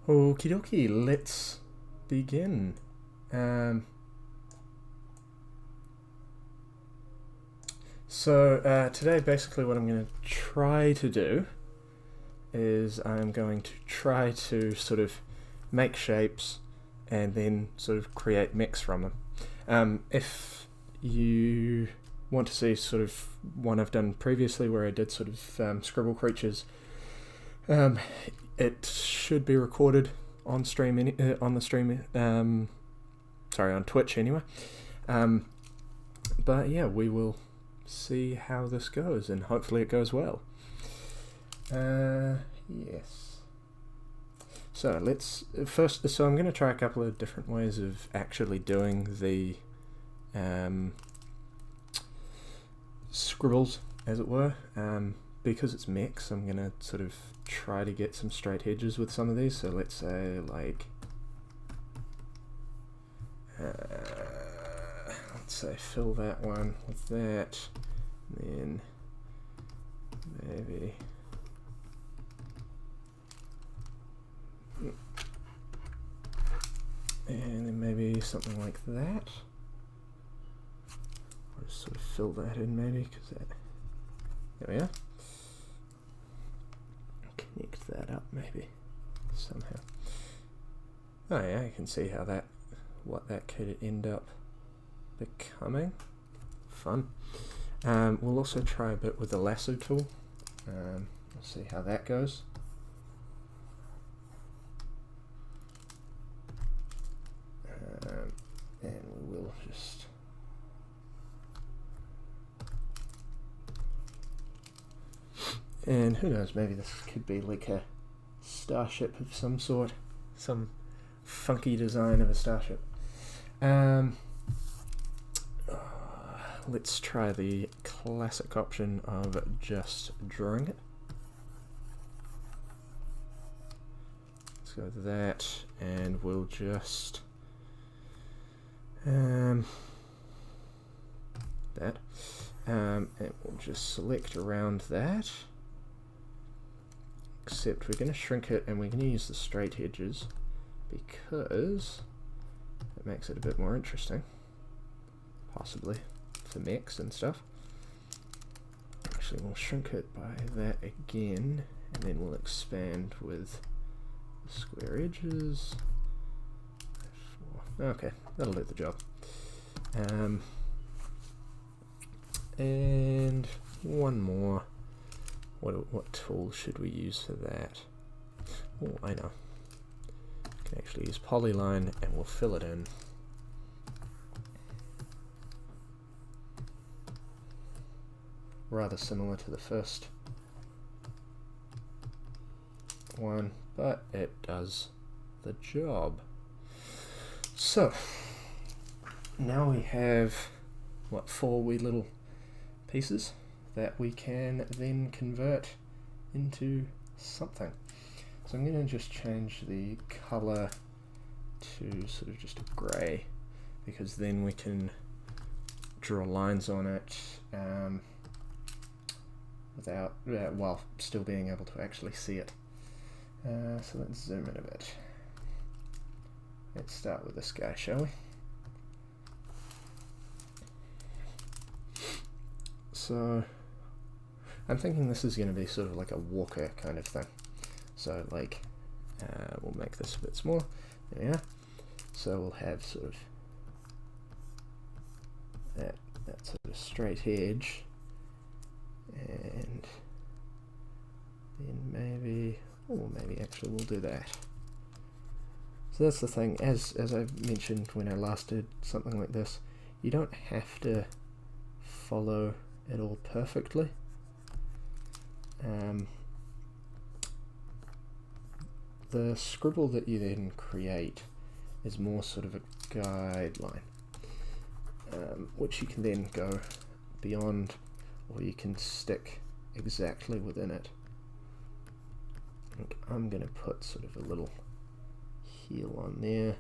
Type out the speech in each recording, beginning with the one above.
Okie dokie, let's begin. Today basically what I'm going to try to do is I'm going to try to sort of make shapes and then sort of create mechs from them. If you want to see sort of one I've done previously where I did sort of scribble creatures, it should be recorded on stream on the stream. On Twitch anyway. But yeah, we will see how this goes, and hopefully it goes well. Yes. So let's first. So I'm going to try a couple of different ways of actually doing the scribbles, as it were. Because it's mechs, I'm going to sort of try to get some straight edges with some of these. So let's say like, let's say fill that one with that, and then maybe something like that. I'll just sort of fill that in maybe, because that, there we are. Connect that up maybe somehow. Oh yeah, you can see how that, what that could end up becoming. Fun. We'll also try a bit with the lasso tool. We'll see how that goes. And we will just and who knows, maybe this could be like a starship of some sort, some funky design of a starship. Let's try the classic option of just drawing it. Let's go with that, and we'll just that, and we'll just select around that. Except we're going to shrink it, and we're going to use the straight edges because it makes it a bit more interesting, possibly for mechs and stuff. Actually, we'll shrink it by that again, and then we'll expand with the square edges. Okay, that'll do the job. And one more. What tool should we use for that? Oh, I know. We can actually use polyline, and we'll fill it in. Rather similar to the first one, but it does the job. So now we have what, 4 wee little pieces that we can then convert into something. So I'm going to just change the color to sort of just a grey, because then we can draw lines on it without while still being able to actually see it. So let's zoom in a bit. Let's start with this guy, shall we? So I'm thinking this is going to be sort of like a walker kind of thing. So like, we'll make this a bit smaller. There we are. So we'll have sort of that sort of straight edge, and then maybe actually we'll do that. So that's the thing, as I mentioned when I last did something like this, you don't have to follow it all perfectly. The scribble that you then create is more sort of a guideline, which you can then go beyond, or you can stick exactly within it. I think I'm going to put sort of a little heel on there,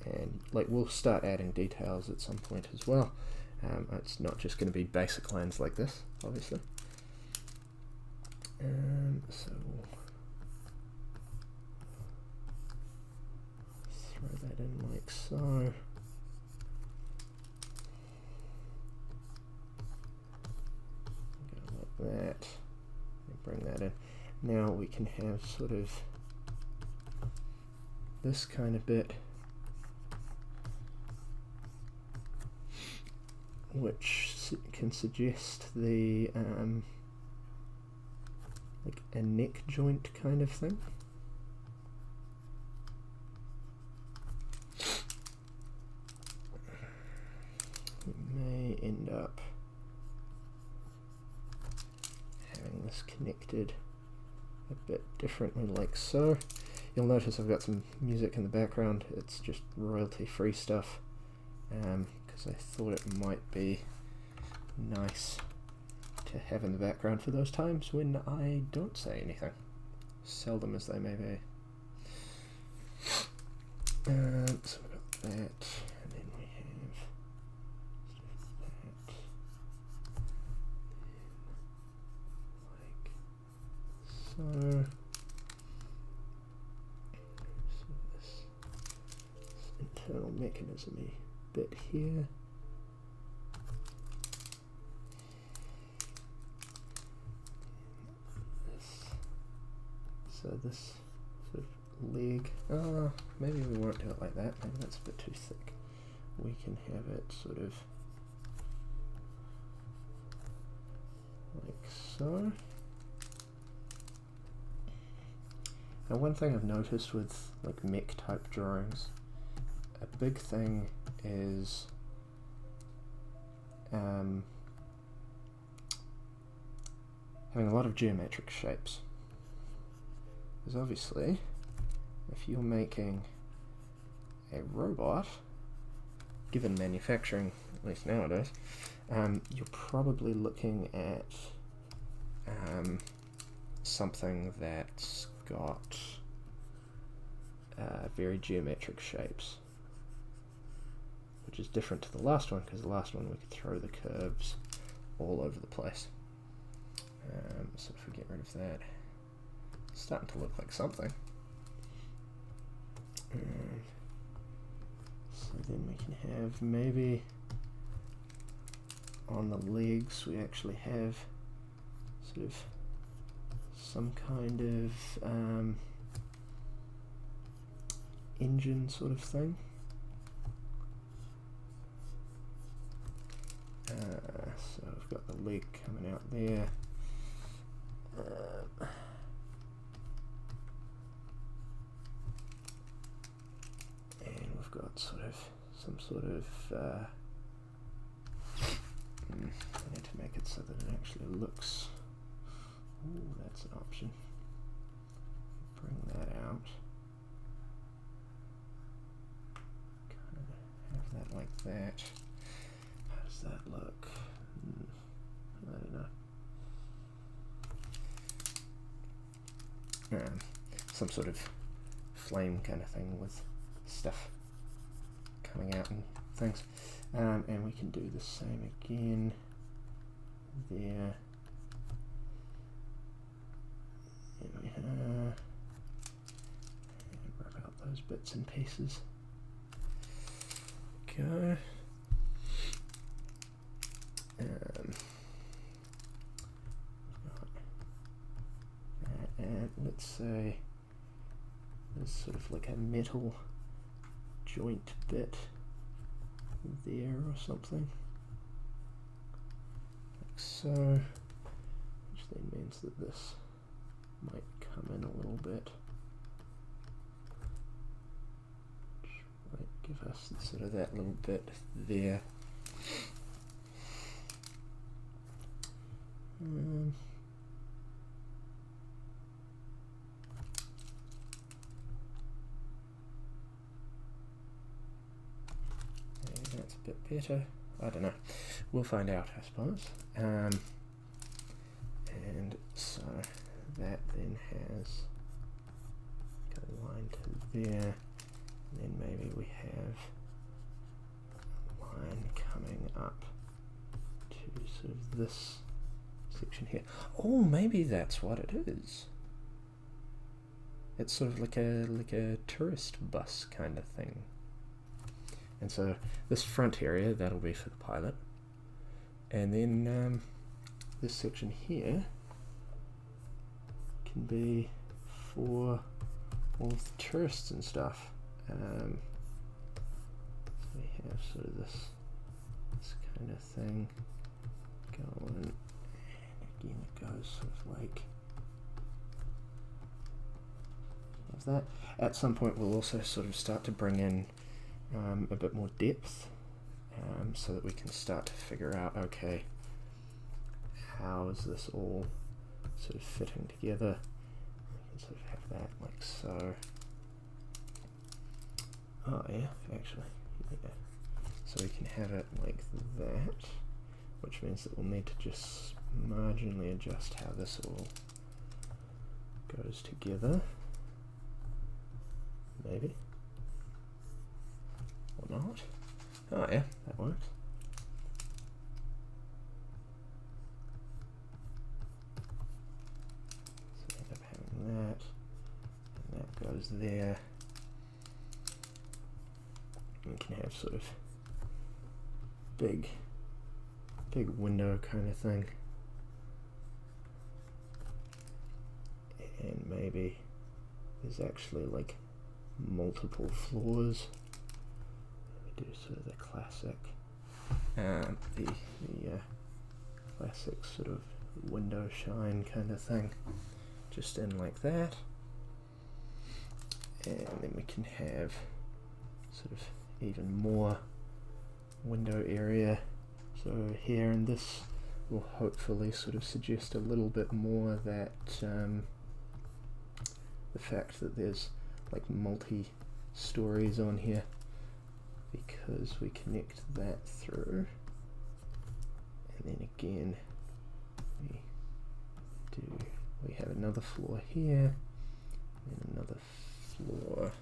and like we'll start adding details at some point as well. It's not just going to be basic lines like this, obviously. So that in like so. Go like that, and bring that in. Now we can have sort of this kind of bit, which can suggest the like a neck joint kind of thing. We may end up having this connected a bit differently like so. You'll notice I've got some music in the background. It's just royalty-free stuff, because I thought it might be nice to have in the background for those times when I don't say anything, seldom as they may be. So we've got that, and then we have that, like so. This internal mechanism-y bit here. So this sort of leg, maybe we won't do it like that, maybe that's a bit too thick. We can have it sort of like so. Now one thing I've noticed with like mech type drawings, a big thing is having a lot of geometric shapes. Because obviously, if you're making a robot, given manufacturing, at least nowadays, you're probably looking at something that's got very geometric shapes, which is different to the last one, because the last one we could throw the curves all over the place. So if we get rid of that, it's starting to look like something. So then we can have maybe on the legs we actually have sort of some kind of engine sort of thing. So I've got the leg coming out there. And we've got sort of some sort of I need to make it so that it actually looks. Ooh, that's an option. Bring that out. Kind of have that like that. How does that look? I don't know. Some sort of flame kind of thing with stuff coming out and things. And we can do the same again there. And we rip out those bits and pieces. Go. And let's say there's sort of like a metal joint bit there or something, like so, which then means that this might come in a little bit, which might give us sort of that little bit there. That's a bit better. I don't know. We'll find out, I suppose. And so that then has a line to there. And then maybe we have a line coming up to sort of this section here. Oh, maybe that's what it is. It's sort of like a tourist bus kind of thing. And so this front area, that'll be for the pilot. And then this section here can be for all of the tourists and stuff. So we have sort of this kind of thing going, and again it goes sort of like that. At some point we'll also sort of start to bring in a bit more depth, so that we can start to figure out, okay, how is this all sort of fitting together. We can sort of have that like so. Oh yeah, actually, yeah. So we can have it like that, which means that we'll need to just marginally adjust how this all goes together. Maybe. Or not. Oh yeah, that works. So we end up having that, and that goes there. We can have sort of big window kind of thing, and maybe there's actually like multiple floors. We do sort of the classic, the classic sort of window shine kind of thing, just in like that, and then we can have sort of even more window area. So here, and this will hopefully sort of suggest a little bit more that the fact that there's like multi-stories on here, because we connect that through, and then again we have another floor here, and another floor,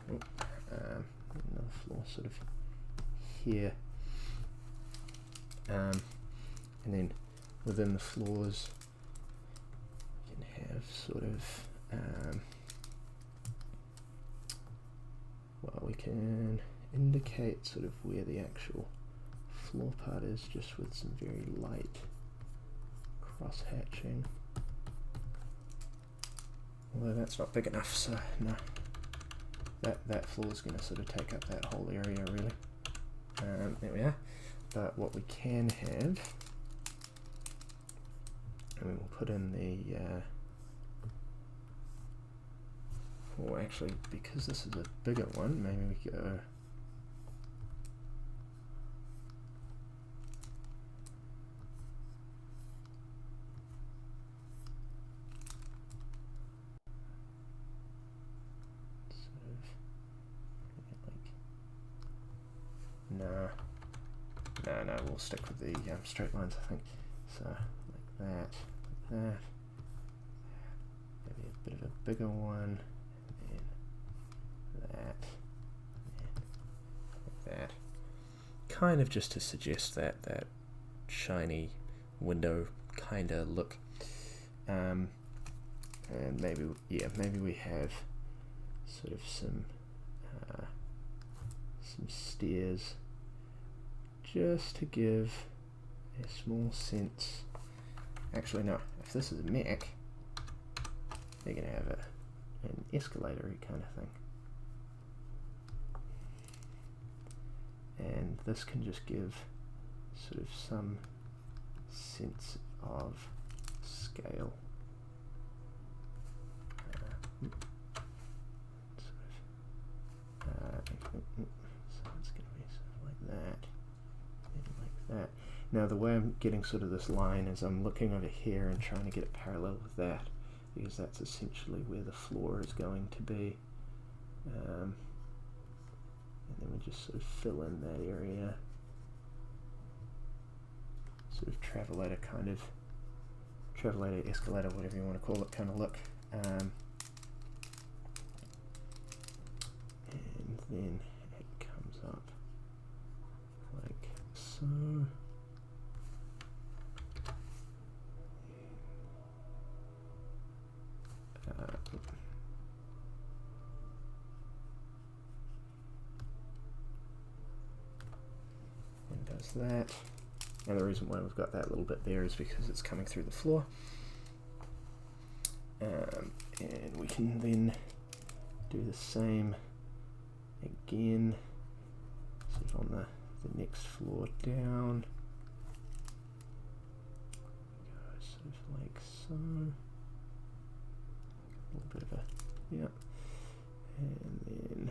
another floor sort of here, and then within the floors you can have sort of well, we can indicate sort of where the actual floor part is just with some very light cross hatching, although that's not big enough, so no, that floor is going to sort of take up that whole area really. There we are. But what we can have, and we'll put in the or actually, because this is a bigger one, maybe we go no, we'll stick with the straight lines, I think. So like that, maybe a bit of a bigger one, and then that, and like that. Kind of just to suggest that shiny window kind of look. And maybe we have sort of some stairs, just to give a small sense. Actually no, if this is a mech, they're going to have an escalator-y kind of thing. And this can just give sort of some sense of scale. So it's going to be sort of like that, and like that. Now the way I'm getting sort of this line is I'm looking over here and trying to get it parallel with that, because that's essentially where the floor is going to be. And then we just sort of fill in that area, sort of travelator escalator, whatever you want to call it, kind of look. And then it comes up like so. does that. And the reason why we've got that little bit there is because it's coming through the floor. And we can then do the same again, sort of on the next floor down. Go sort of like so. A little bit of a, yeah. And then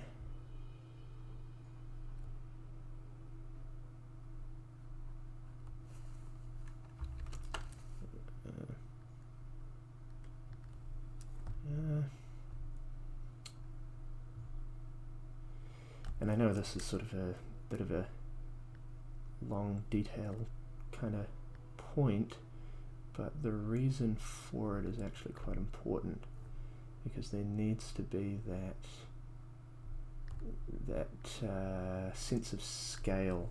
and I know this is sort of a bit of a long detail kind of point, but the reason for it is actually quite important, because there needs to be that sense of scale,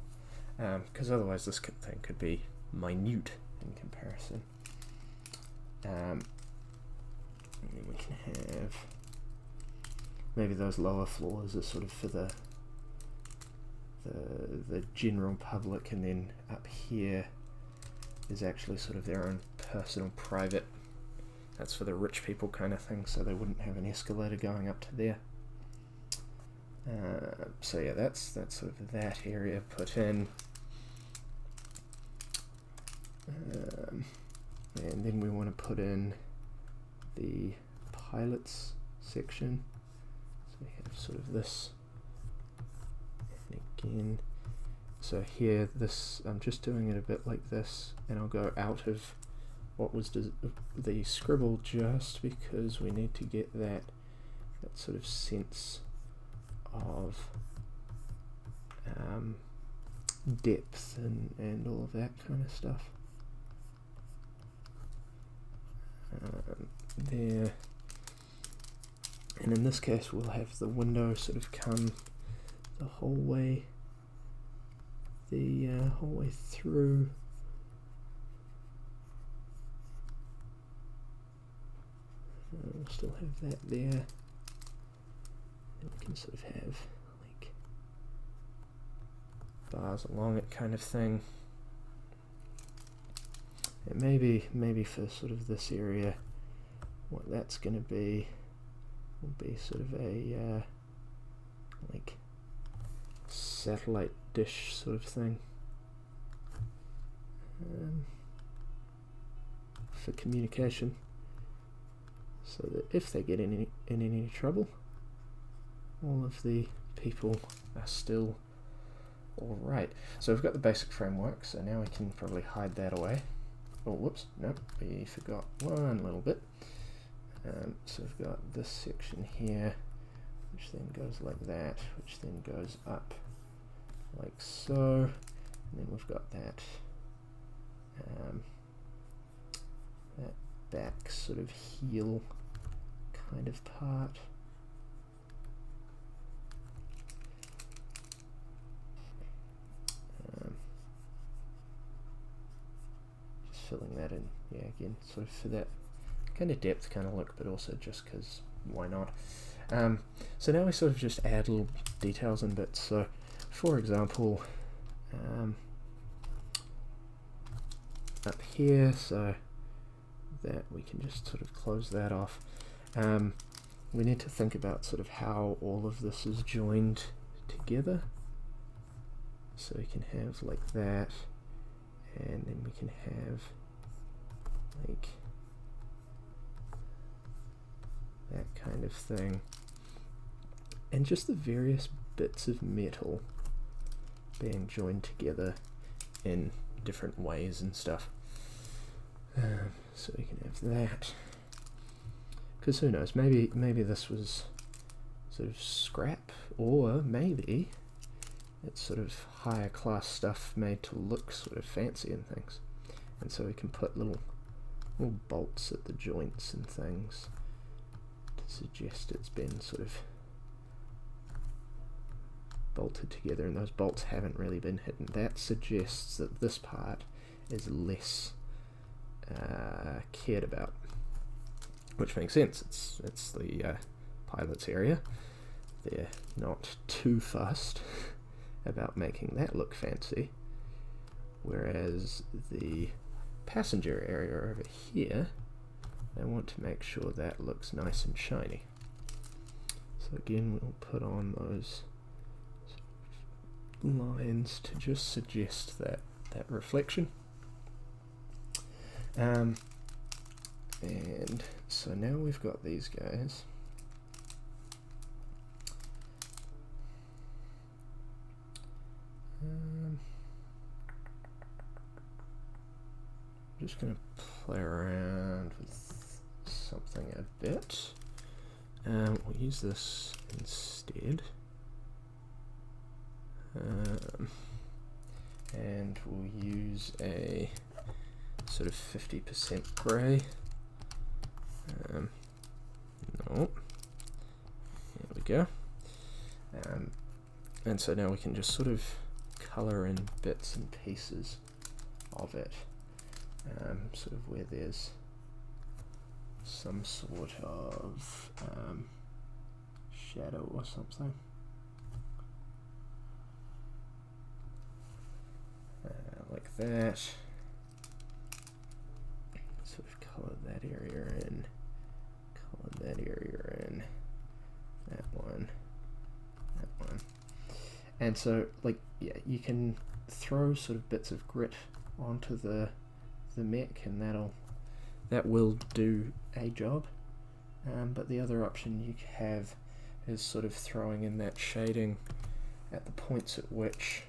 because otherwise this thing could be minute in comparison. And then we can have maybe those lower floors are sort of for the general public, and then up here is actually sort of their own personal private, that's for the rich people kind of thing, so they wouldn't have an escalator going up to there. So yeah, that's sort of that area put in. And then we want to put in the pilots section. So we have sort of this, and again, so here this, I'm just doing it a bit like this, and I'll go out of what was the scribble just because we need to get that sort of sense of depth and all of that kind of stuff. There, and in this case we'll have the window sort of come the whole way through. We'll still have that there, and we can sort of have like bars along it kind of thing. And maybe for sort of this area, what that's going to be will be sort of a like satellite dish sort of thing for communication, so that if they get in any trouble, all of the people are still all right. So we've got the basic framework, so now we can probably hide that away. Oh, whoops, nope, we forgot one little bit. So we've got this section here, which then goes like that, which then goes up like so, and then we've got that that back sort of heel kind of part. Filling that in, yeah, again, sort of for that kind of depth kind of look, but also just because why not. So now we sort of just add little details and bits. So for example, up here, so that we can just sort of close that off. We need to think about sort of how all of this is joined together. So we can have like that, and then we can have like that kind of thing, and just the various bits of metal being joined together in different ways and stuff. So we can have that, because who knows, maybe this was sort of scrap, or maybe it's sort of higher class stuff made to look sort of fancy and things, and so we can put little bolts at the joints and things to suggest it's been sort of bolted together, and those bolts haven't really been hidden. That suggests that this part is less cared about, which makes sense. It's the pilot's area. They're not too fussed about making that look fancy, whereas the passenger area over here, I want to make sure that looks nice and shiny. So again, we'll put on those lines to just suggest that reflection. And so now we've got these guys. I'm just going to play around with something a bit. We'll use this instead. And we'll use a sort of 50% grey. No. Here we go. And so now we can just sort of colour in bits and pieces of it, sort of where there's some sort of shadow or something. Like that. Sort of colour that area in, colour that area in, that one, that one. And so, like, yeah, you can throw sort of bits of grit onto the mech, and that will do a job. But the other option you have is sort of throwing in that shading at the points at which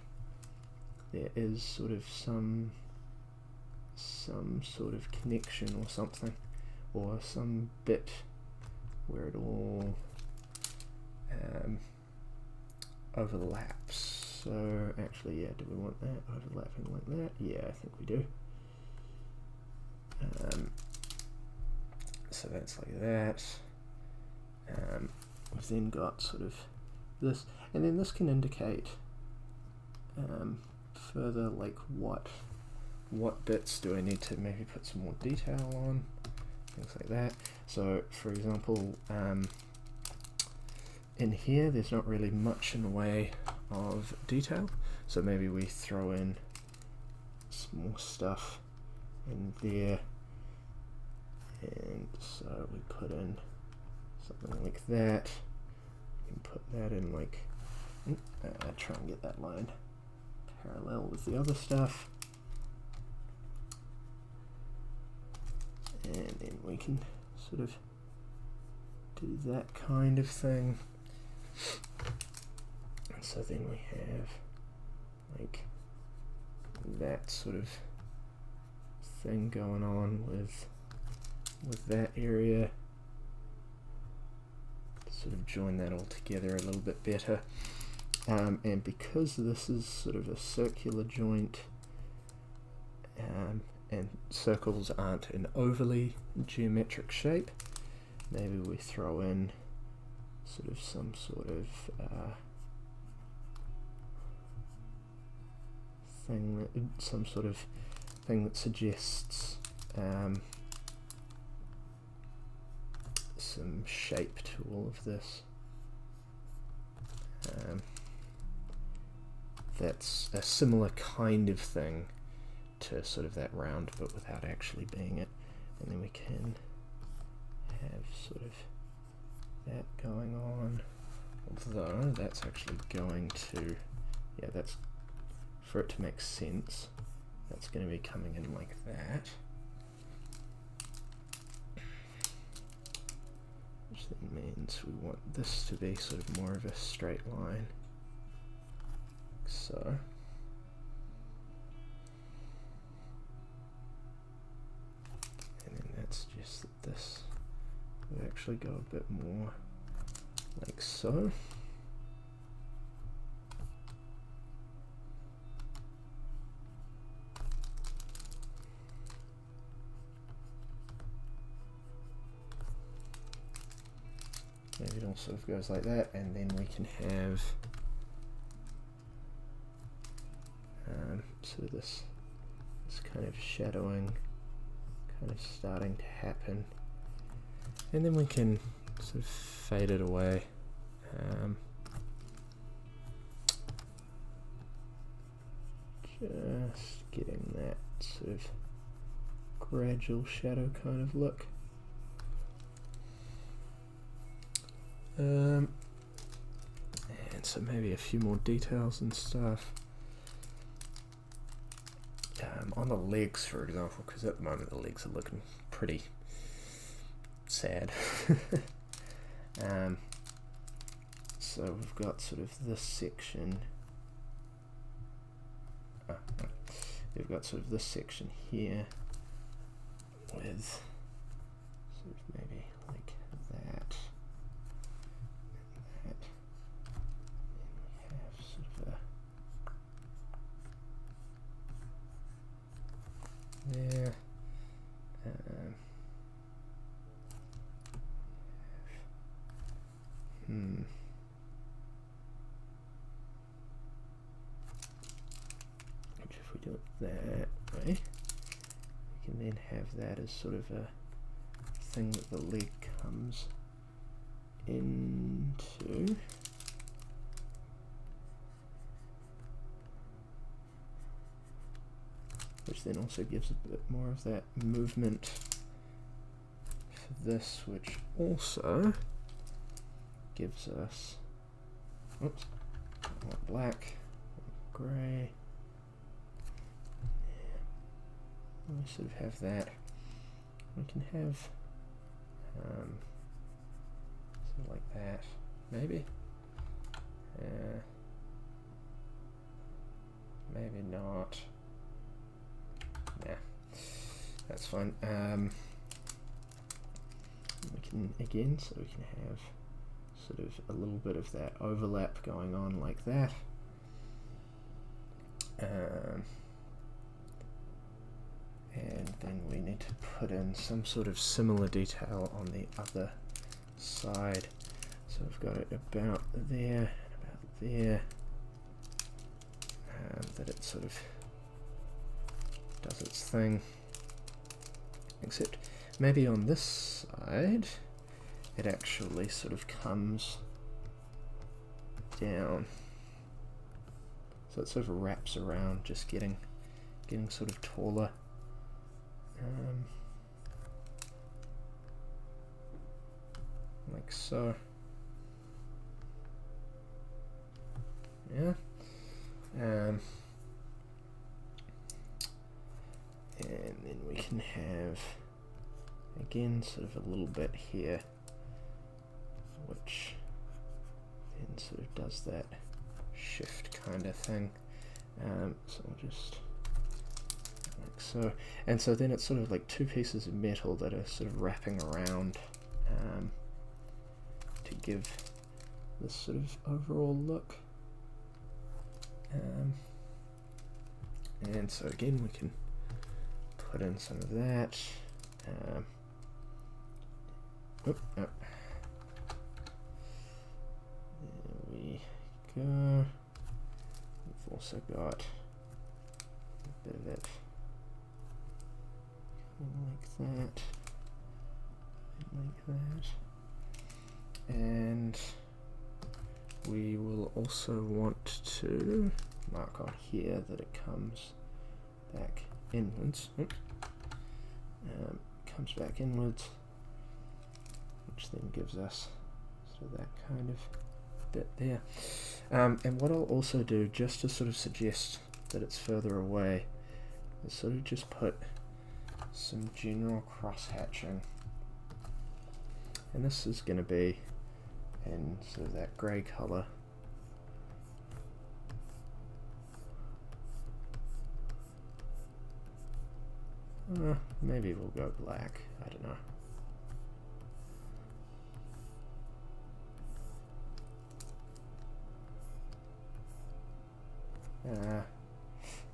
there is sort of some sort of connection or something, or some bit where it all overlaps. So actually, yeah, do we want that overlapping like that? Yeah, I think we do. So that's like that. We've then got sort of this, and then this can indicate further, like what bits do I need to maybe put some more detail on, things like that. So for example, in here there's not really much in the way of detail, so maybe we throw in some more stuff in there, and so we put in something like that. You can put that in like, try and get that line parallel with the other stuff, and then we can sort of do that kind of thing. And so then we have like that sort of thing going on with that area. Sort of join that all together a little bit better. And because this is sort of a circular joint, and circles aren't an overly geometric shape, maybe we throw in sort of some sort of thing that suggests some shape to all of this. That's a similar kind of thing to sort of that round, but without actually being it. And then we can have sort of that going on, although that's actually going to, yeah, that's, for it to make sense, that's going to be coming in like that, which then means we want this to be sort of more of a straight line, so. And then that's just that this would actually go a bit more like so. Maybe it all sort of goes like that, and then we can have sort of this kind of shadowing kind of starting to happen, and then we can sort of fade it away. Just getting that sort of gradual shadow kind of look. And so maybe a few more details and stuff. On the legs, for example, because at the moment the legs are looking pretty sad. So we've got sort of this section. We've got sort of this section here with sort of maybe like that. And that. And we have sort of a there. Which if we do it that way, we can then have that as sort of a thing that the leg comes into. Which then also gives a bit more of that movement for this, which also gives us, oops, I want black, grey. We sort of have that. We can have sort of like that, maybe. Maybe not. Nah, that's fine. We can again, so we can have sort of a little bit of that overlap going on like that. And then we need to put in some sort of similar detail on the other side. So we've got it about there, about there, that it sort of does its thing. Except maybe on this side it actually sort of comes down. So it sort of wraps around, just getting sort of taller. Like so. Yeah. And then we can have again sort of a little bit here, which then sort of does that shift kind of thing. So we'll just like so, and so then it's sort of like two pieces of metal that are sort of wrapping around to give this sort of overall look. And so again we can put in some of that. There we go. We've also got a bit of it like that, like that, and we will also want to mark on here that it comes back inwards. Comes back inwards, which then gives us sort of that kind of bit there. And what I'll also do, just to sort of suggest that it's further away, is sort of just put some general cross-hatching. And this is going to be in sort of that grey colour. Maybe we'll go black, I don't know.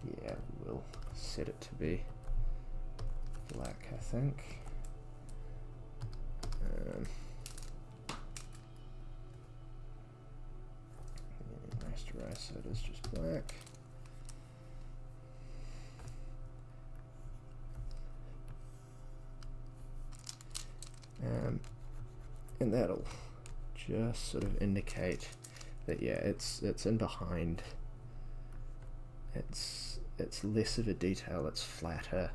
Yeah, we'll set it to be black, I think. Rasterize so it is just black. And that'll just sort of indicate that, yeah, it's in behind. It's it's less of a detail, it's flatter,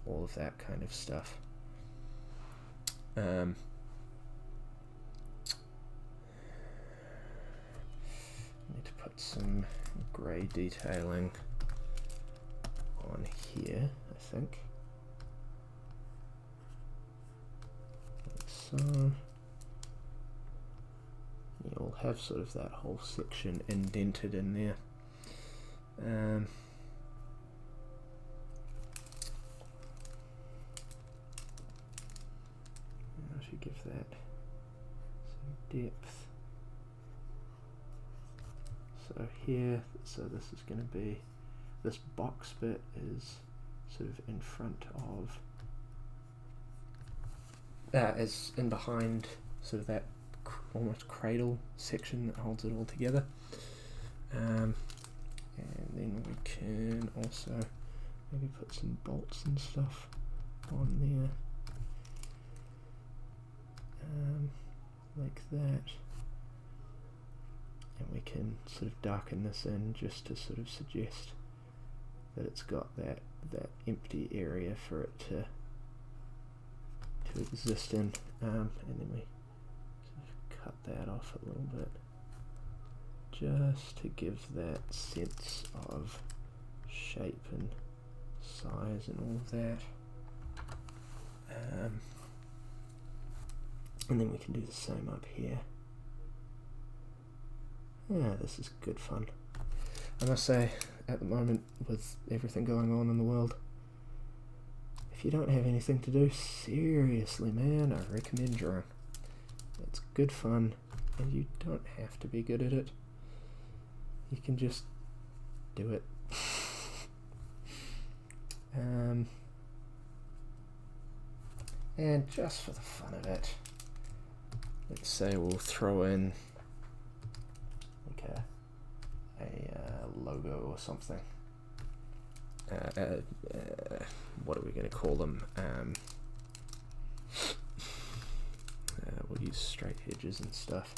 all of that kind of stuff. Need to put some grey detailing on here, I think. Like so. You'll have sort of that whole section indented in there. I should give that some depth. So here, so this is going to be, this box bit is sort of in front of, is in behind sort of that almost cradle section that holds it all together. And then we can also maybe put some bolts and stuff on there, like that. And we can sort of darken this in just to sort of suggest that it's got that empty area for it to exist in. And then we sort of cut that off a little bit, just to give that sense of shape and size and all of that. And then we can do the same up here. Yeah, this is good fun. I must say, at the moment, with everything going on in the world, if you don't have anything to do, seriously man, I recommend drawing. It's good fun, and you don't have to be good at it. You can just do it. And just for the fun of it, let's say we'll throw in like a logo or something. What are we going to call them? We'll use straight edges and stuff.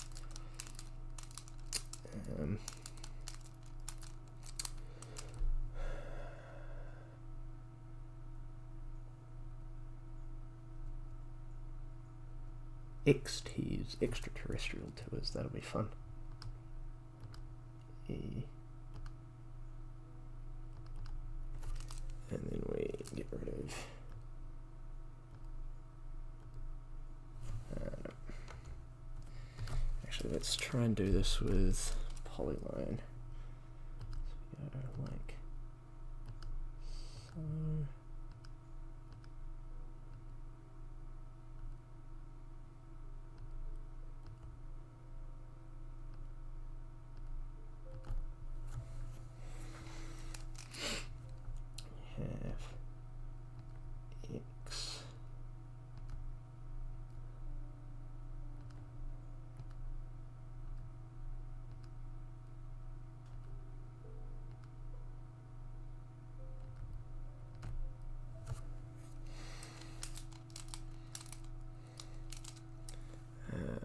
XTs, extraterrestrial tours, that'll be fun. And then we get rid of no. Actually, let's try and do this with polyline. So we go like so.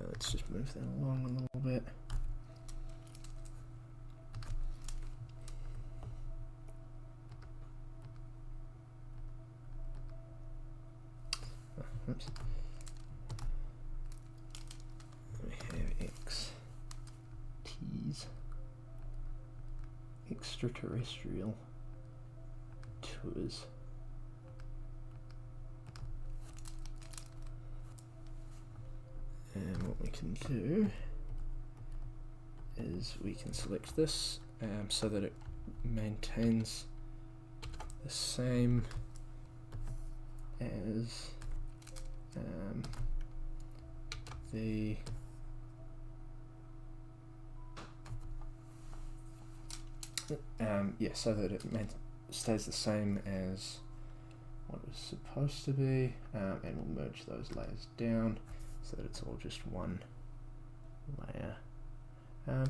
Let's just move that along a little bit. Oops. We have XTs, extraterrestrial tours. And what we can do is we can select this so that it maintains the same as the so that it stays the same as what it was supposed to be, and we'll merge those layers down so that it's all just one layer.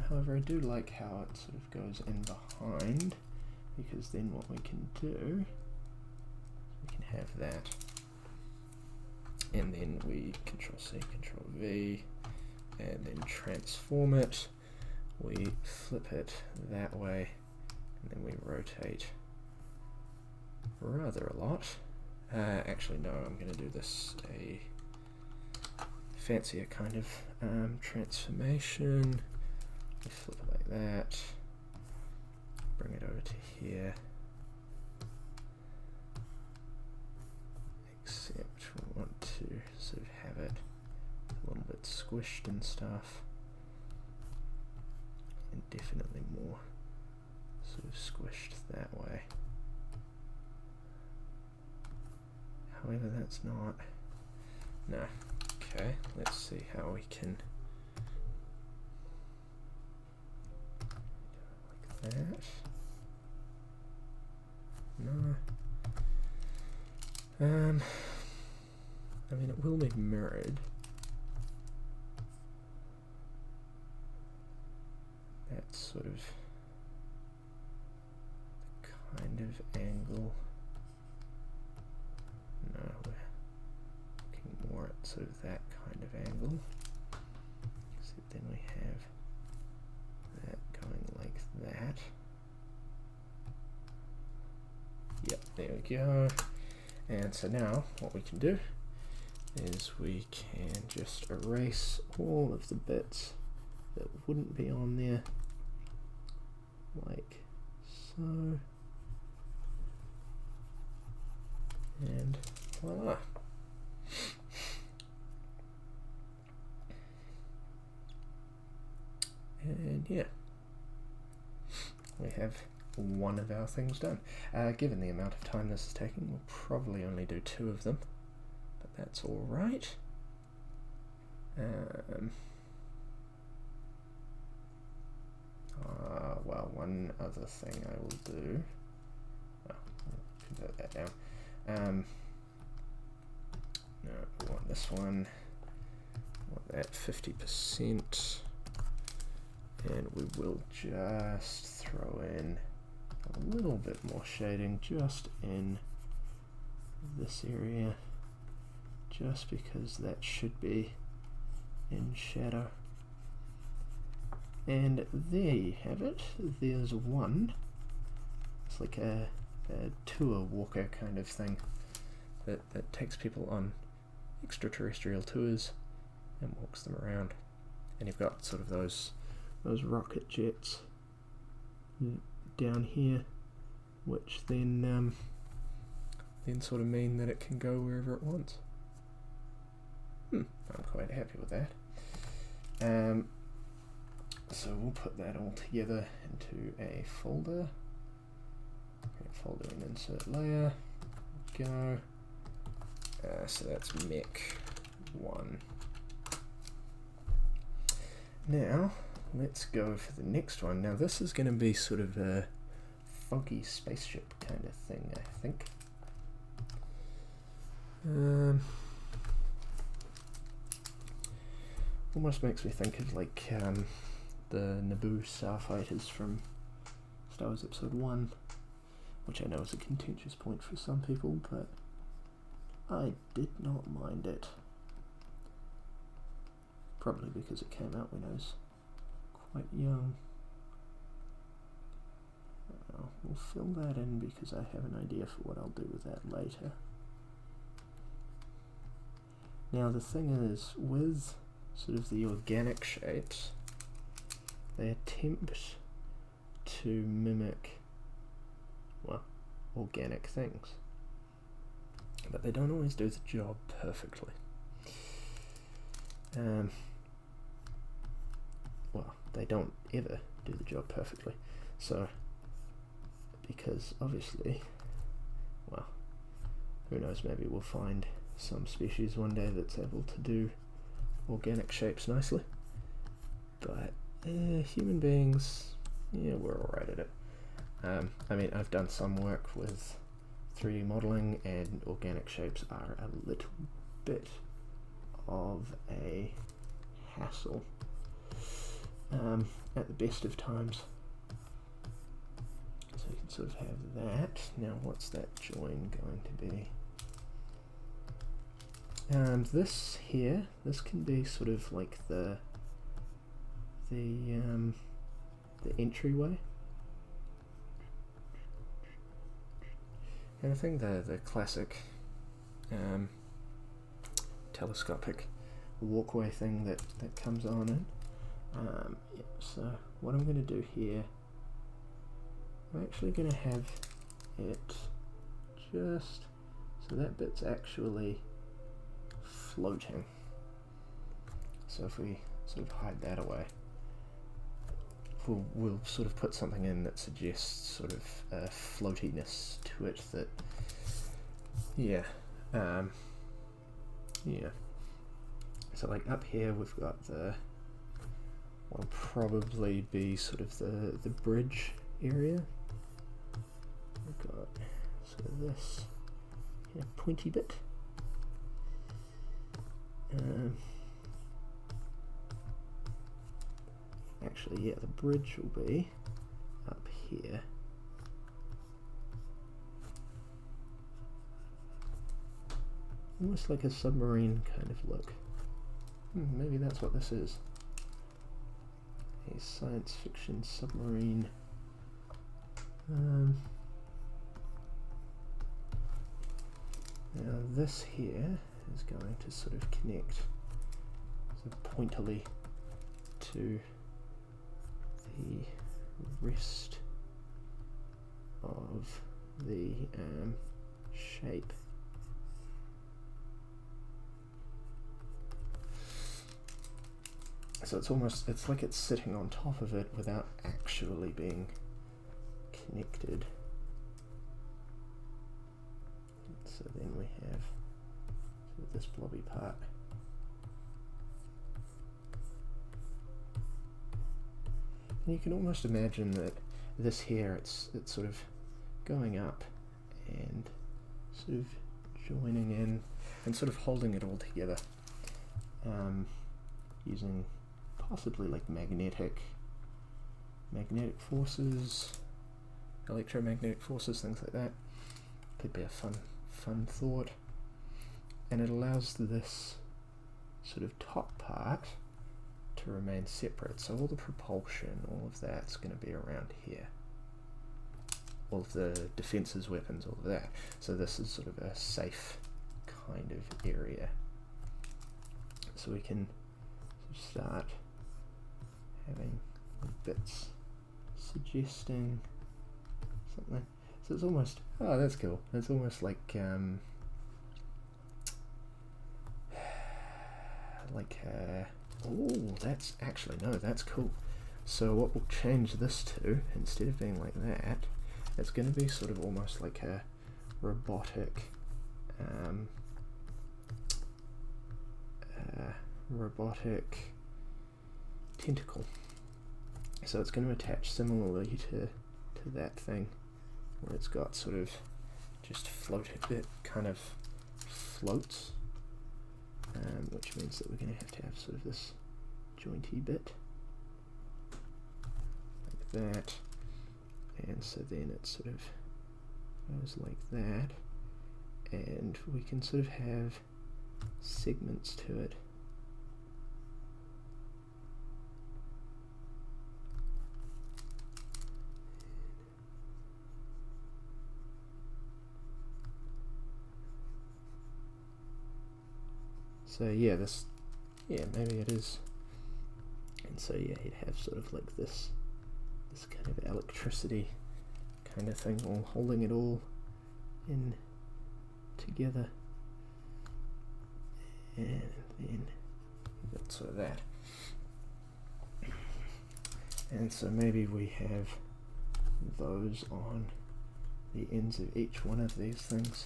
However, I do like how it sort of goes in behind, because then what we can do, we can have that, and then we Control-C, Control-V, and then transform it. We flip it that way, and then we rotate rather a lot. Actually, no, I'm going to do this a fancier kind of transformation. We flip it like that. Bring it over to here. Except we want to sort of have it a little bit squished and stuff. And definitely more sort of squished that way. However, that's not... No. Okay, let's see how we can... like that. No. I mean, it will be mirrored. That's sort of the kind of angle. No, we're looking more at sort of that kind of angle. Except then we have that going like that. Yep, there we go. And so now what we can do is we can just erase all of the bits that wouldn't be on there, like so, and voila. And yeah, we have one of our things done. Given the amount of time this is taking, we'll probably only do 2 of them, but that's all right. Well, one other thing I will do. I'll convert that down. No, we want this one. We want that 50%, and we will just throw in a little bit more shading just in this area, just because that should be in shadow. And there you have it. There's one. It's like a tour walker kind of thing that takes people on extraterrestrial tours and walks them around. And you've got sort of those rocket jets down here, which then sort of mean that it can go wherever it wants. I'm quite happy with that. So we'll put that all together into a folder. Create folder and insert layer. Go. So that's mech 1. Now let's go for the next one. Now this is going to be sort of a funky spaceship kind of thing, I think. Almost makes me think of like the Naboo starfighters from Star Wars Episode 1, which I know is a contentious point for some people, but I did not mind it. Probably because it came out when I was quite young. We'll fill that in because I have an idea for what I'll do with that later. Now the thing is, with sort of the organic shapes, they attempt to mimic, well, organic things, but they don't always do the job perfectly. Well, they don't ever do the job perfectly. So, because obviously, well, who knows, maybe we'll find some species one day that's able to do organic shapes nicely. But human beings, yeah, we're alright at it. I mean, I've done some work with 3D modeling, and organic shapes are a little bit of a hassle at the best of times. So you can sort of have that. Now what's that join going to be? This here, this can be sort of like the entryway. And I think the classic telescopic walkway thing that comes on in. Yeah, so what I'm going to do here, I'm actually going to have it just so that bit's actually floating. So if we sort of hide that away, we'll sort of put something in that suggests sort of floatiness to it that, yeah. So like up here we've got what'll probably be sort of the bridge area. We've got sort of this pointy bit. Actually, yeah, the bridge will be up here. Almost like a submarine kind of look. Maybe that's what this is. A science fiction submarine. Now this here is going to sort of connect sort of pointily to the rest of the shape. So it's like it's sitting on top of it without actually being connected. So then we have sort of this blobby part. And you can almost imagine that this here, it's sort of going up and sort of joining in and sort of holding it all together, using possibly like magnetic forces, electromagnetic forces, things like that. Could be a fun thought. And it allows this sort of top part to remain separate. So all the propulsion, all of that's going to be around here. All of the defenses, weapons, all of that. So this is sort of a safe kind of area. So we can start having bits suggesting something. So it's almost, oh, that's cool. It's almost like oh, that's actually, no, that's cool. So what we'll change this to, instead of being like that, it's going to be sort of almost like a robotic tentacle. So it's going to attach similarly to that thing, where it's got sort of just floated, it kind of floats, which means that we're going to have sort of this jointy bit like that, and so then it sort of goes like that, and we can sort of have segments to it. So yeah, maybe it is. And so yeah, you'd have sort of like this kind of electricity kind of thing, all holding it all in together. And then you've got sort of that. And so maybe we have those on the ends of each one of these things.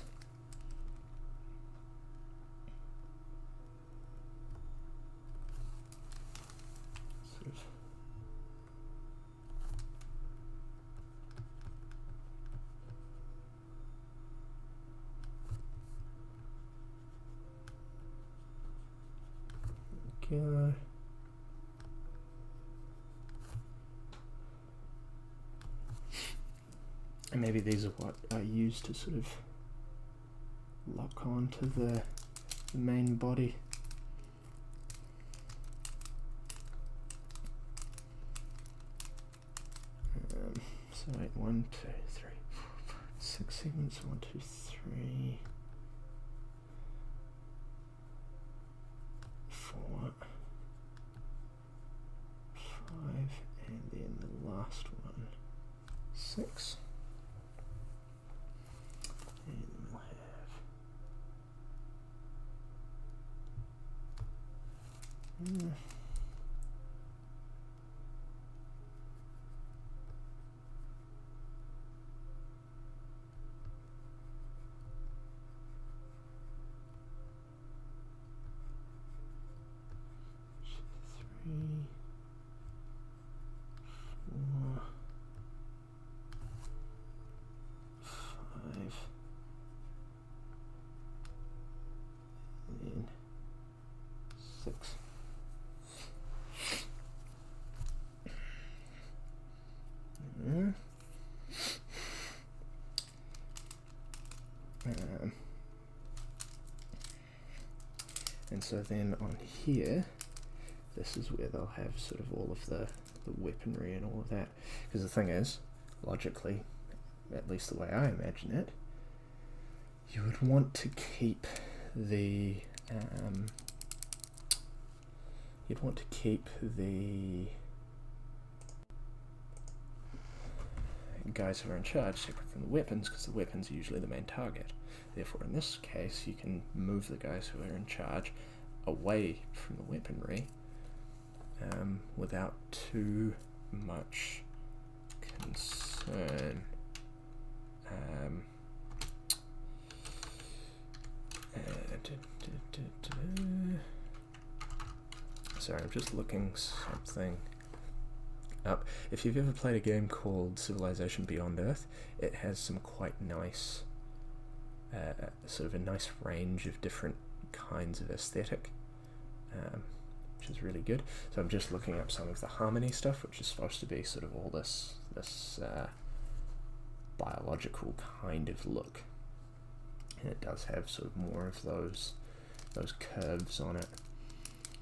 Go. And maybe these are what I use to sort of lock on to the main body. So 1, 2, 3, 4, 5, 6 segments, 1, 2, 3, 4, 5, and then the last one, 6. And then we'll have 3, 4, 5, and then 6. And so then on here, this is where they'll have sort of all of the weaponry and all of that. Because the thing is, logically, at least the way I imagine it, you would want to keep the guys who are in charge separate from the weapons, because the weapons are usually the main target. Therefore, in this case, you can move the guys who are in charge away from the weaponry without too much concern. Sorry, I'm just looking something up. If you've ever played a game called Civilization Beyond Earth, it has some quite nice, sort of a nice range of different kinds of aesthetic, which is really good. So I'm just looking up some of the harmony stuff, which is supposed to be sort of all this biological kind of look, and it does have sort of more of those curves on it.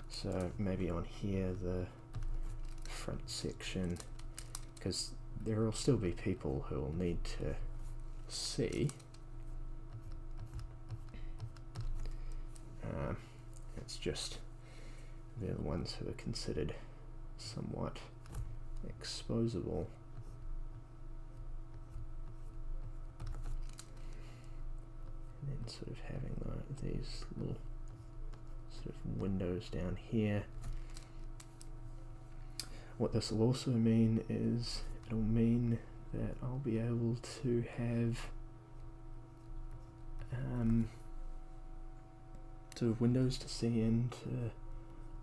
So maybe on here, the front section, because there will still be people who will need to see. It's just they're the ones who are considered somewhat exposable. And then sort of having these little sort of windows down here. What this will also mean is it'll mean that I'll be able to have sort of windows to see into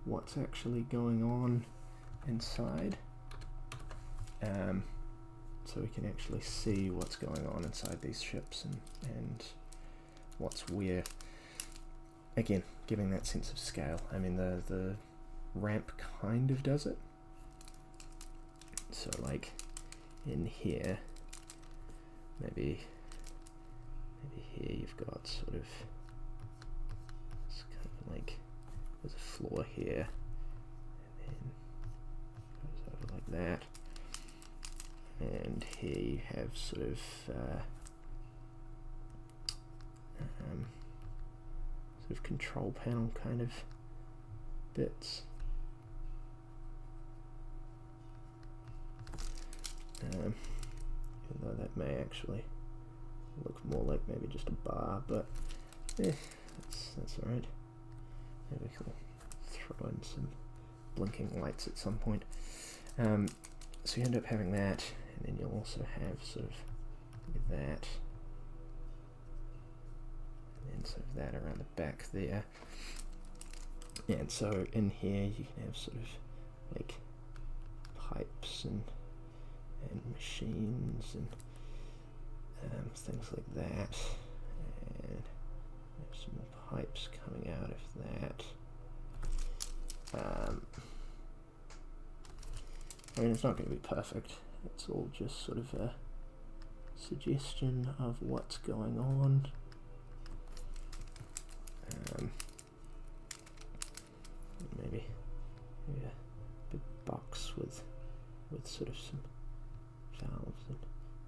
what's actually going on inside, so we can actually see what's going on inside these ships and what's where. Again, giving that sense of scale. I mean, the ramp kind of does it. So like in here, maybe here you've got sort of, it's kind of like there's a floor here, and then goes over like that, and here you have sort of control panel kind of bits. Although that may actually look more like maybe just a bar, but that's alright. Maybe we'll throw in some blinking lights at some point. So you end up having that, and then you'll also have sort of that, and then sort of that around the back there. And so in here you can have sort of like pipes and machines and things like that, and there's some more pipes coming out of that. I mean, it's not going to be perfect. It's all just sort of a suggestion of what's going on. Maybe a big box with sort of some valves and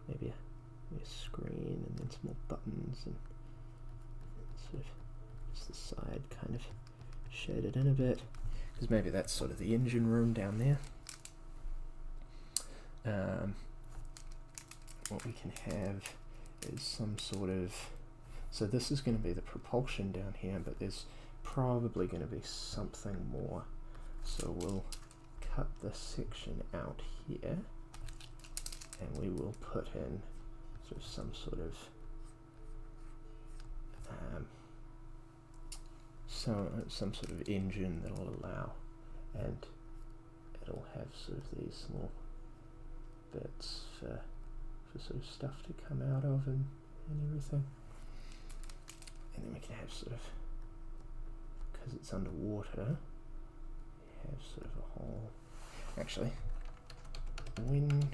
maybe a screen, and some more buttons and sort of just the side kind of shaded in a bit, because maybe that's sort of the engine room down there. What we can have is some sort of, so this is going to be the propulsion down here, but there's probably going to be something more. So we'll cut this section out here, and we will put in sort of some sort of some sort of engine that will allow, and it'll have sort of these small bits for sort of stuff to come out of and everything. And then we can have sort of, because it's underwater, we have sort of a whole, actually, when you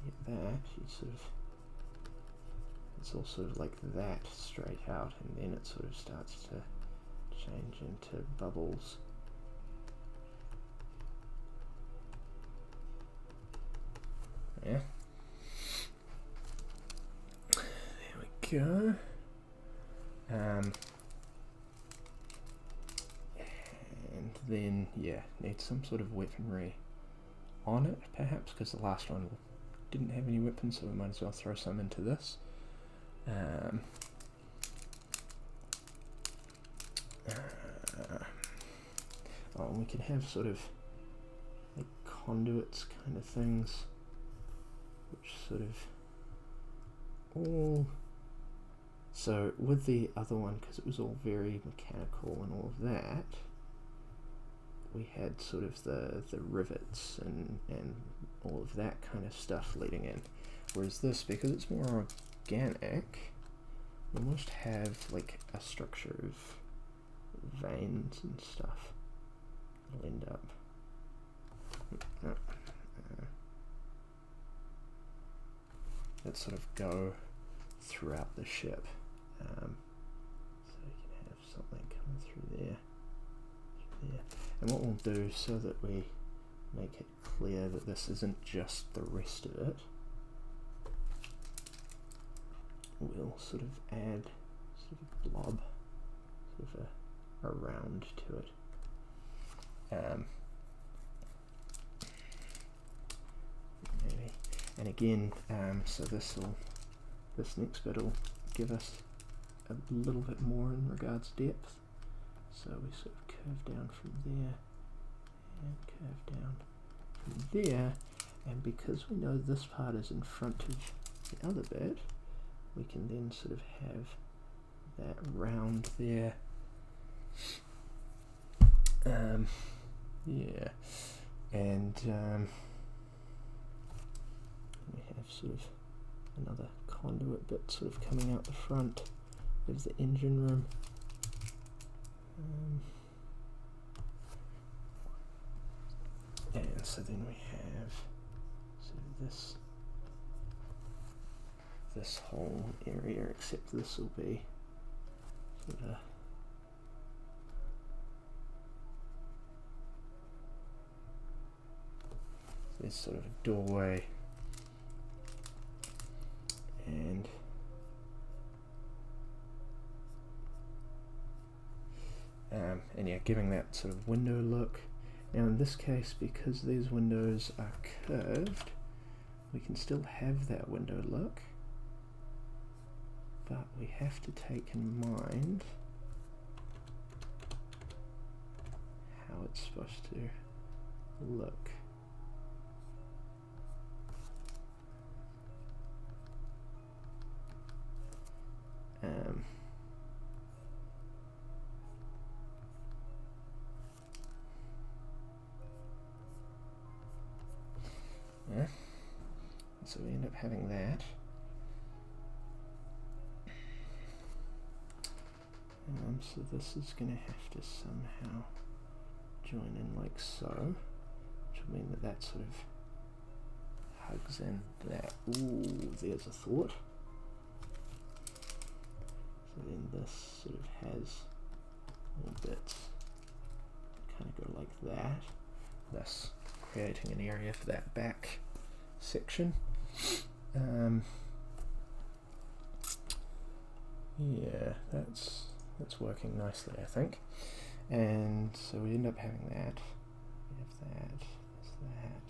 get that, you sort of, it's all sort of like that straight out, and then it sort of starts to change into bubbles. Yeah. There we go. And then, yeah, need some sort of weaponry on it, perhaps, because the last one didn't have any weapons, so we might as well throw some into this. Oh, and we can have sort of like conduits kind of things, which sort of all, so with the other one, because it was all very mechanical and all of that, we had sort of the rivets and all of that kind of stuff leading in, whereas this, because it's more organic, we almost have like a structure of veins and stuff that'll end up that sort of go throughout the ship, so you can have something coming through there. And what we'll do, so that we make it clear that this isn't just the rest of it, we'll sort of add sort of blob, sort of a round to it. Maybe, and again, so this next bit will give us a little bit more in regards to depth. So we sort of curve down from there and curve down from there, and because we know this part is in front of the other bit, we can then sort of have that round there. Yeah, and we have sort of another conduit bit sort of coming out the front of the engine room. And so then we have sort of this whole area, except this will be sort of this sort of a doorway, and yeah, giving that sort of window look. Now in this case, because these windows are curved, we can still have that window look, but we have to take in mind how it's supposed to look. Yeah. So we end up having that. So this is going to have to somehow join in like so, which will mean that that sort of hugs in that. Ooh, there's a thought. So then this sort of has little bits kind of go like that, thus creating an area for that back section. Yeah, that's working nicely, I think. And so we end up having that. We have that. There's that.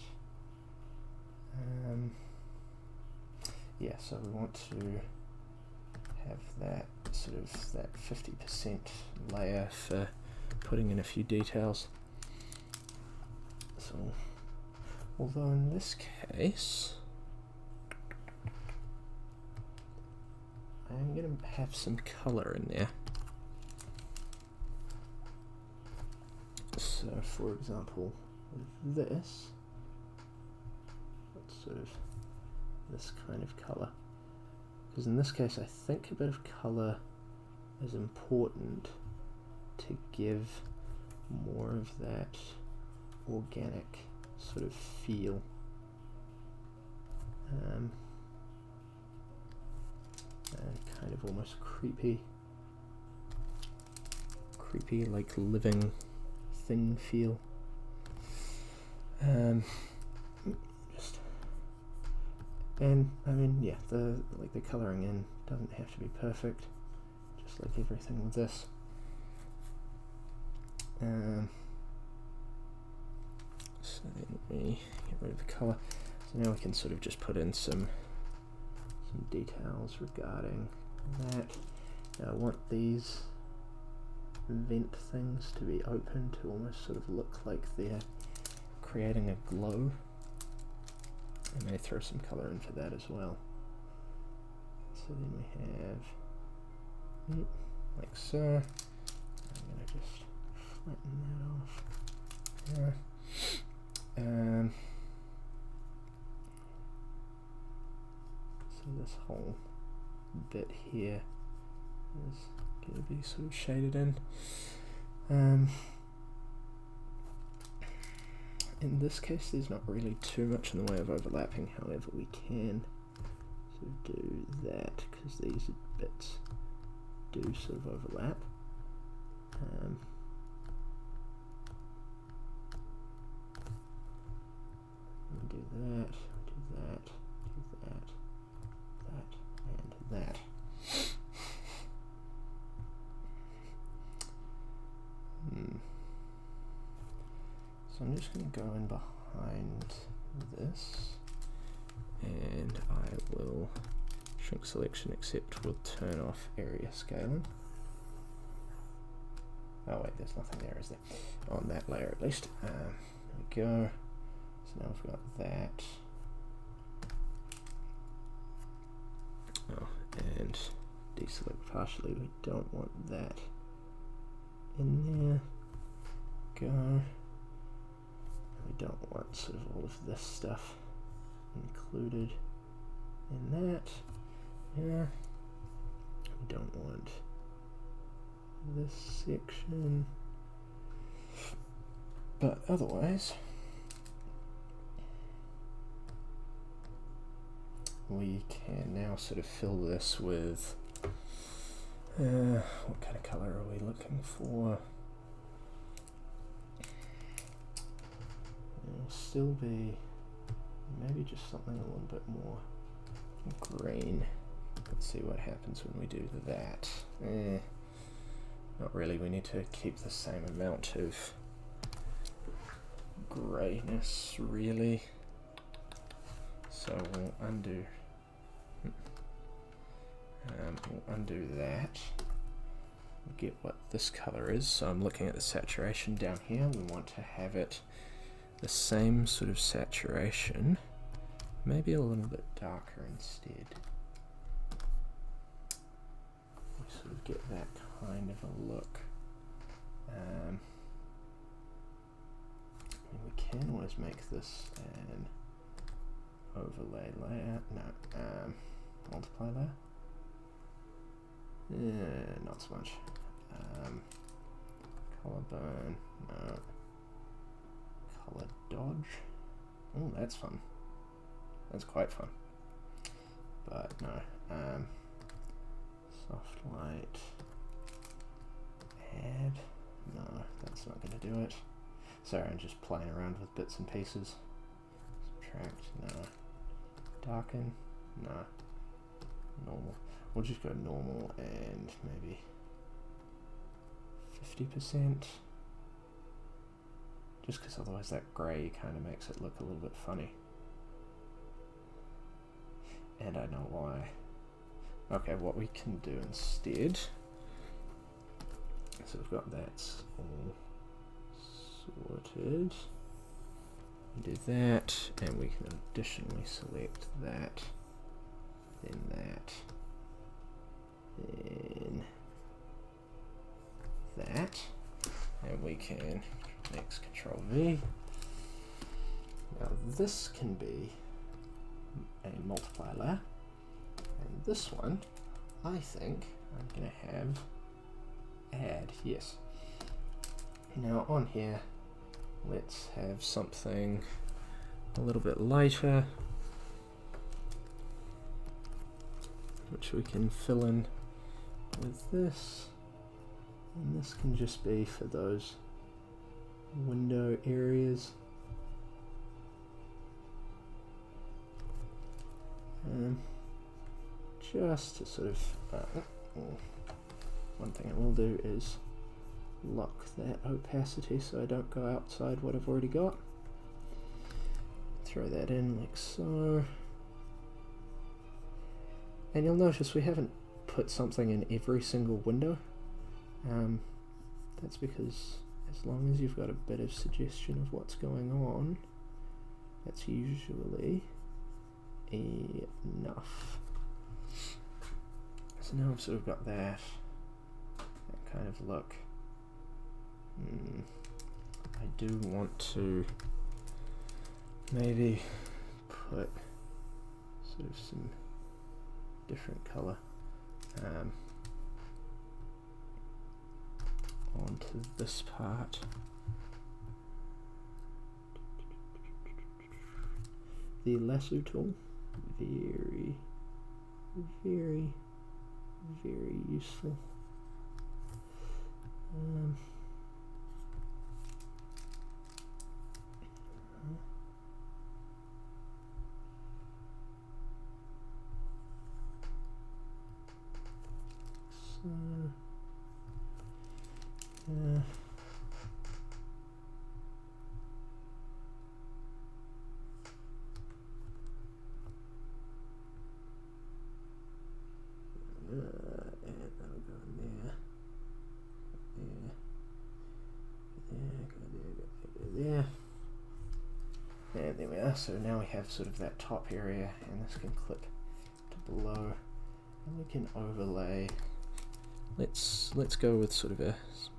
Yeah, so we want to have that sort of that 50% layer for putting in a few details. So, although in this case, I'm going to have some color in there. So, for example, with this, it's sort of this kind of color. Because in this case, I think a bit of color is important to give more of that organic sort of feel. And kind of almost creepy like living thing feel. And I mean, yeah, the coloring in doesn't have to be perfect, just like everything with this. So then we get rid of the color. So now we can sort of just put in some details regarding that. Now I want these vent things to be open to almost sort of look like they're creating a glow. I may throw some color in for that as well. So then we have, like so. I'm going to just flatten that off. Yeah. So this whole bit here is going to be sort of shaded in. In this case, there's not really too much in the way of overlapping, however we can sort of do that, because these bits do sort of overlap. We do that, do that, do that, that, and that. So I'm just going to go in behind this, and I will shrink selection, except we'll turn off area scaling. Oh wait, there's nothing there, is there? On that layer at least. There we go. So now we've got that. Oh, and deselect partially. We don't want that in there. Go. We don't want sort of all of this stuff included in that. Yeah. We don't want this section. But otherwise, we can now sort of fill this with what kind of color are we looking for? It'll still be maybe just something a little bit more green. Let's see what happens when we do that. Not really, we need to keep the same amount of grayness really. So we'll undo that. We'll get what this color is. So I'm looking at the saturation down here. We want to have it the same sort of saturation, maybe a little bit darker instead. We sort of get that kind of a look. We can always make this an overlay layer, multiply layer. Not so much. Color burn, no. Color dodge. Oh, that's fun. That's quite fun. But no. Soft light. Add. No, that's not going to do it. Sorry, I'm just playing around with bits and pieces. Subtract. No. Darken. No. Normal. we'll just go normal and maybe 50%. Just because otherwise that grey kind of makes it look a little bit funny. And I know why. Okay, what we can do instead, so we've got that all sorted. We do that, and we can additionally select that, then that, then that, and we can next Control V. Now this can be a multiply layer, and this one I think I'm going to have add, yes. Now on here, let's have something a little bit lighter, which we can fill in with this, and this can just be for those window areas. Just to sort of, one thing I will do is lock that opacity so I don't go outside what I've already got. Throw that in like so. And you'll notice we haven't put something in every single window. That's because as long as you've got a bit of suggestion of what's going on, that's usually enough. So now I've sort of got that kind of look. I do want to maybe put sort of some different color onto this part. The lasso tool, very, very, very useful. And that'll go in there. There. And there we are. So now we have sort of that top area, and this can clip to below, and we can overlay. Let's go with sort of a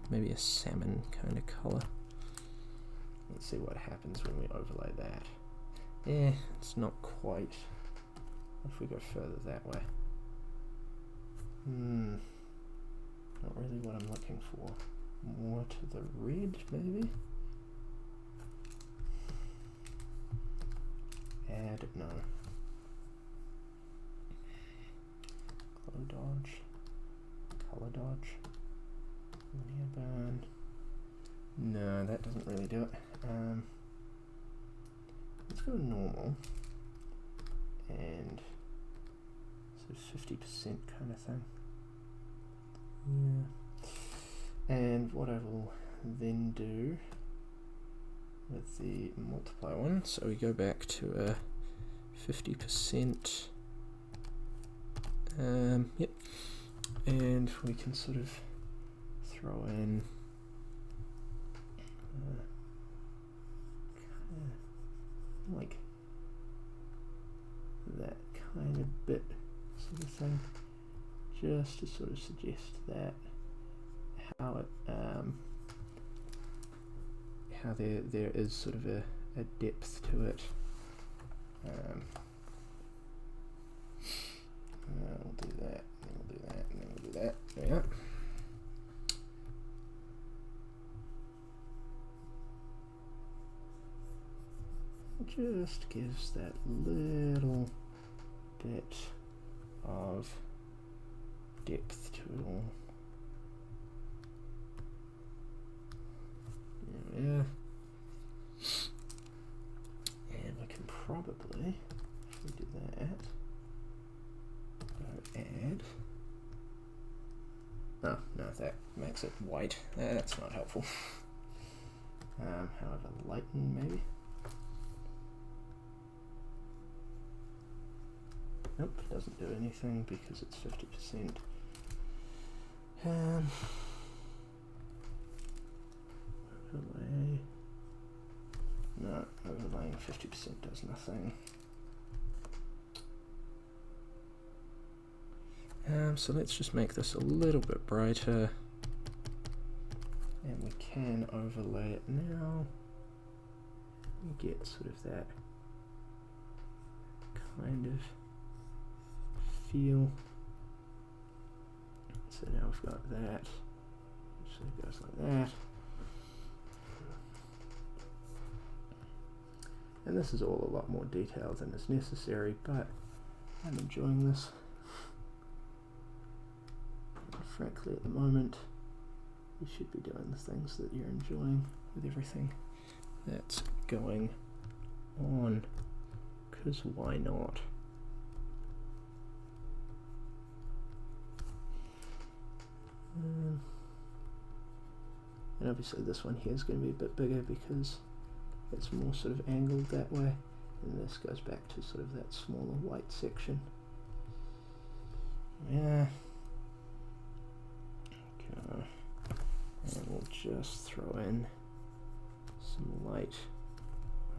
maybe a salmon kind of color. Let's see what happens when we overlay that. Yeah, it's not quite. If we go further that way. Not really what I'm looking for. More to the red, maybe? Add, no. Glow dodge. Color dodge. Linear burn. No, that doesn't really do it. Let's go normal. And so 50% kind of thing. Yeah. And what I will then do with the multiply one, so we go back to a 50%. Yep. And we can sort of throw in like that kind of bit sort of thing, just to sort of suggest that how it how there is sort of a depth to it. We'll do that, and then we'll do that, and then we'll do that. There we are. Just gives that little bit of depth to it all. There we are. And we can probably, if we do that, go add. Oh, no, that makes it white. That's not helpful. However, lighten maybe. Nope, doesn't do anything because it's 50%. Overlay. No, overlaying 50% does nothing. So let's just make this a little bit brighter. And we can overlay it now. You get sort of that kind of feel. So now we've got that. Actually it goes like that. And this is all a lot more detailed than is necessary, but I'm enjoying this. Frankly, at the moment, you should be doing the things that you're enjoying with everything that's going on, because why not? And obviously this one here is going to be a bit bigger because it's more sort of angled that way, and this goes back to sort of that smaller white section. Yeah. Okay. And we'll just throw in some light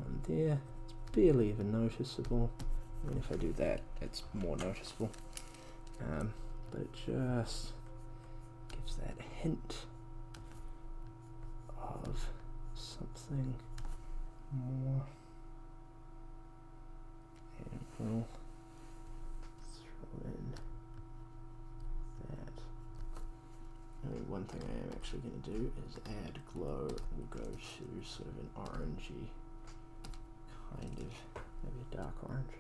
on there. It's barely even noticeable. I mean, if I do that, it's more noticeable. But it just gives that hint of something more. And we'll throw in that. I mean, one thing I am actually going to do is add glow. We'll go to sort of an orangey kind of, maybe a dark orange.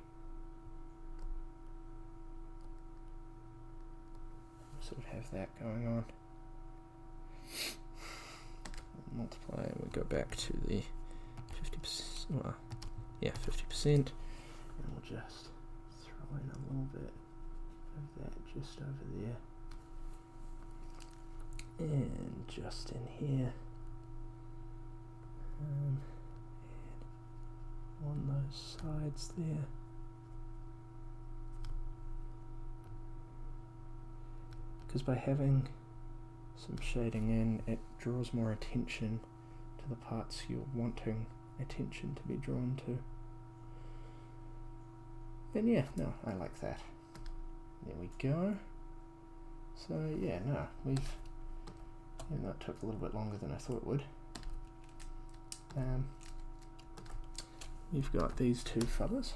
Sort of have that going on. Multiply, and we go back to the 50%, well, yeah, 50%, and we'll just throw in a little bit of that just over there, and just in here, and on those sides there. Because by having some shading in, it draws more attention to the parts you're wanting attention to be drawn to. And yeah, no, I like that. There we go. So yeah, no, even though it took a little bit longer than I thought it would, we've got these two fellas,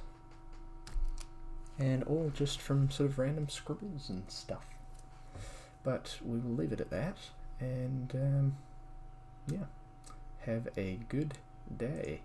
and all just from sort of random scribbles and stuff. But we will leave it at that, and yeah, have a good day.